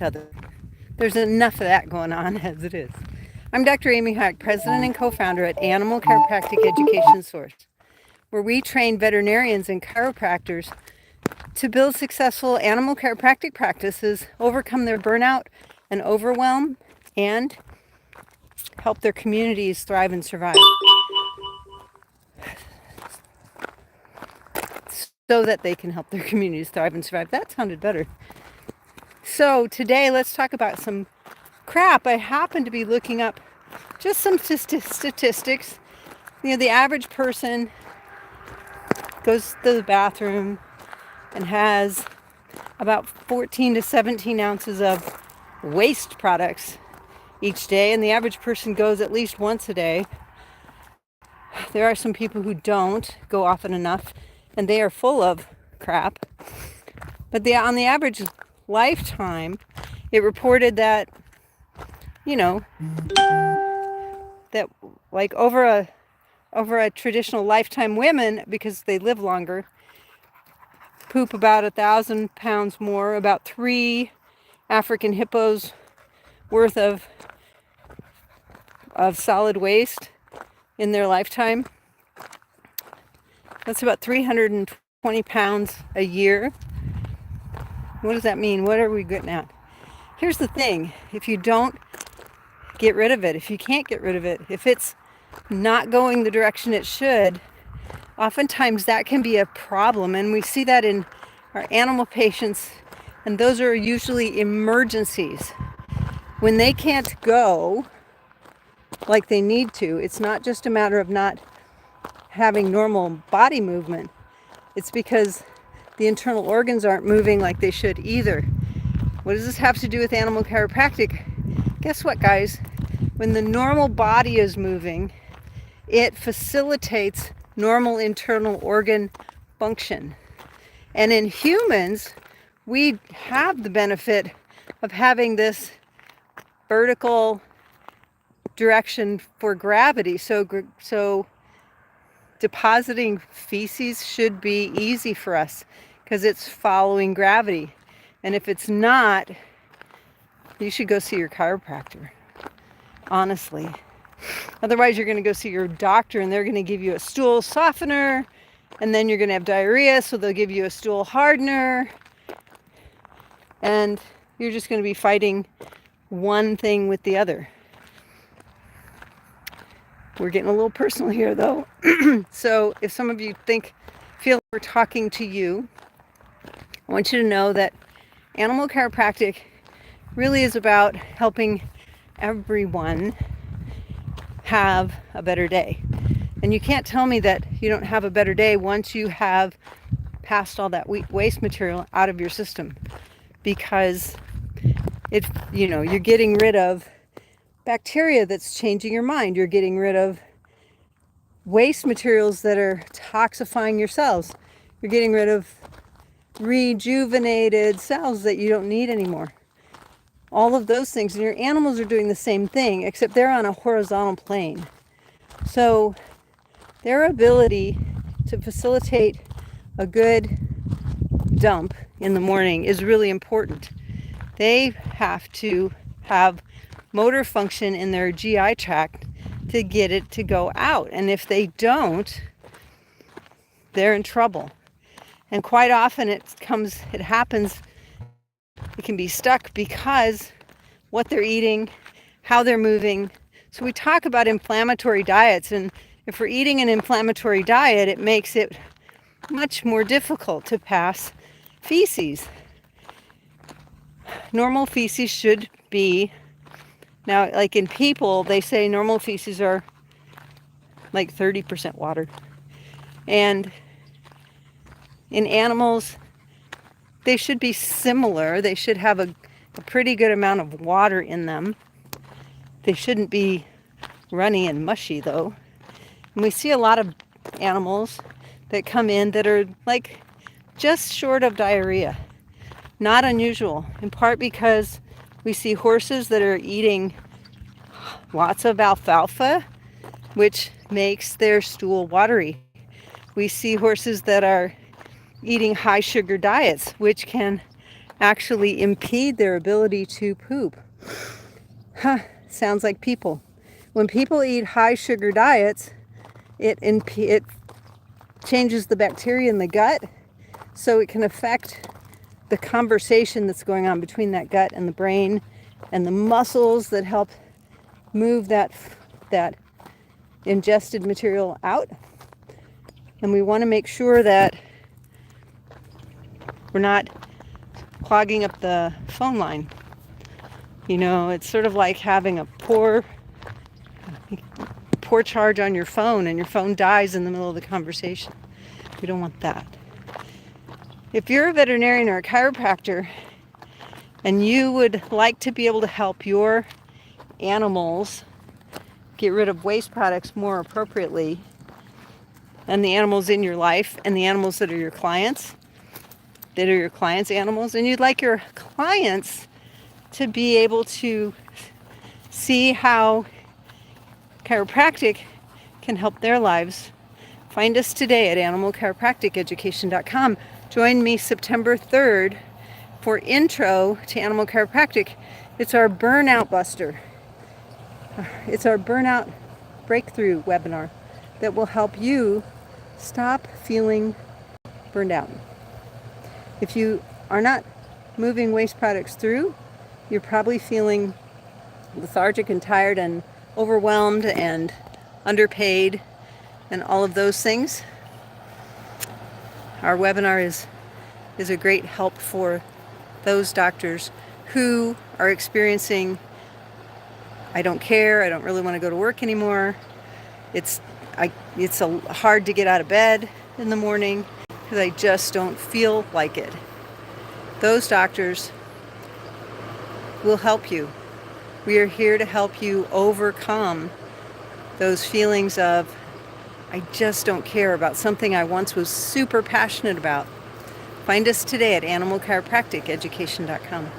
other. There's enough of that going on as it is. I'm Dr. Amy Hack, president and co-founder at Animal Chiropractic Education Source, where we train veterinarians and chiropractors to build successful animal chiropractic practices, overcome their burnout and overwhelm, and help their communities thrive and survive so that they can help their communities thrive and survive. That sounded better. So today let's talk about some crap. I happen to be looking up just some statistics. The average person goes to the bathroom and has about 14 to 17 ounces of waste products each day, and the average person goes at least once a day. There are some people who don't go often enough, and they are full of crap. But on the average lifetime, it reported that, that like over a traditional lifetime, women, because they live longer, poop about 1,000 pounds more, about 3 African hippos worth of solid waste in their lifetime. That's about 320 pounds a year. What does that mean? What are we getting at? Here's the thing. If you don't get rid of it, if you can't get rid of it, if it's not going the direction it should, oftentimes that can be a problem. And we see that in our animal patients, and those are usually emergencies. When they can't go like they need to, it's not just a matter of not having normal body movement. It's because the internal organs aren't moving like they should either. What does this have to do with animal chiropractic? Guess what, guys? When the normal body is moving, it facilitates normal internal organ function. And in humans, we have the benefit of having this vertical direction for gravity. So depositing feces should be easy for us because it's following gravity. And if it's not, you should go see your chiropractor, honestly. Otherwise, you're going to go see your doctor and they're going to give you a stool softener, and then you're going to have diarrhea, so they'll give you a stool hardener, and you're just going to be fighting one thing with the other. We're getting a little personal here, though. So if some of you feel we're talking to you, I want you to know that animal chiropractic really is about helping everyone have a better day. And you can't tell me that you don't have a better day once you have passed all that waste material out of your system, because you're getting rid of bacteria that's changing your mind. You're getting rid of waste materials that are toxifying your cells. You're getting rid of rejuvenated cells that you don't need anymore. All of those things. And your animals are doing the same thing, except they're on a horizontal plane. So their ability to facilitate a good dump in the morning is really important. They have to have motor function in their GI tract to get it to go out. And if they don't, they're in trouble. And quite often it can be stuck because what they're eating, how they're moving. So we talk about inflammatory diets, and if we're eating an inflammatory diet, it makes it much more difficult to pass feces. Normal feces should be, now like in people, they say normal feces are like 30% water. And in animals, they should be similar. They should have a pretty good amount of water in them. They shouldn't be runny and mushy, though. And we see a lot of animals that come in that are like just short of diarrhea. Not unusual, in part because we see horses that are eating lots of alfalfa, which makes their stool watery. We see horses that are eating high sugar diets, which can actually impede their ability to poop. Sounds like people. When people eat high sugar diets, it changes the bacteria in the gut, so it can affect the conversation that's going on between that gut and the brain and the muscles that help move that ingested material out. And we want to make sure that we're not clogging up the phone line. You know, it's sort of like having a poor charge on your phone and your phone dies in the middle of the conversation. We don't want that. If you're a veterinarian or a chiropractor and you would like to be able to help your animals get rid of waste products more appropriately, and the animals in your life and the animals that are your clients' animals, and you'd like your clients to be able to see how chiropractic can help their lives, find us today at animalchiropracticeducation.com. Join me September 3rd for Intro to Animal Chiropractic. It's our burnout buster. It's our burnout breakthrough webinar that will help you stop feeling burned out. If you are not moving waste products through, you're probably feeling lethargic and tired and overwhelmed and underpaid and all of those things. Our webinar is a great help for those doctors who are experiencing, I don't care, I don't really want to go to work anymore. It's hard to get out of bed in the morning because I just don't feel like it. Those doctors will help you. We are here to help you overcome those feelings of, I just don't care about something I once was super passionate about. Find us today at animalchiropracticeducation.com.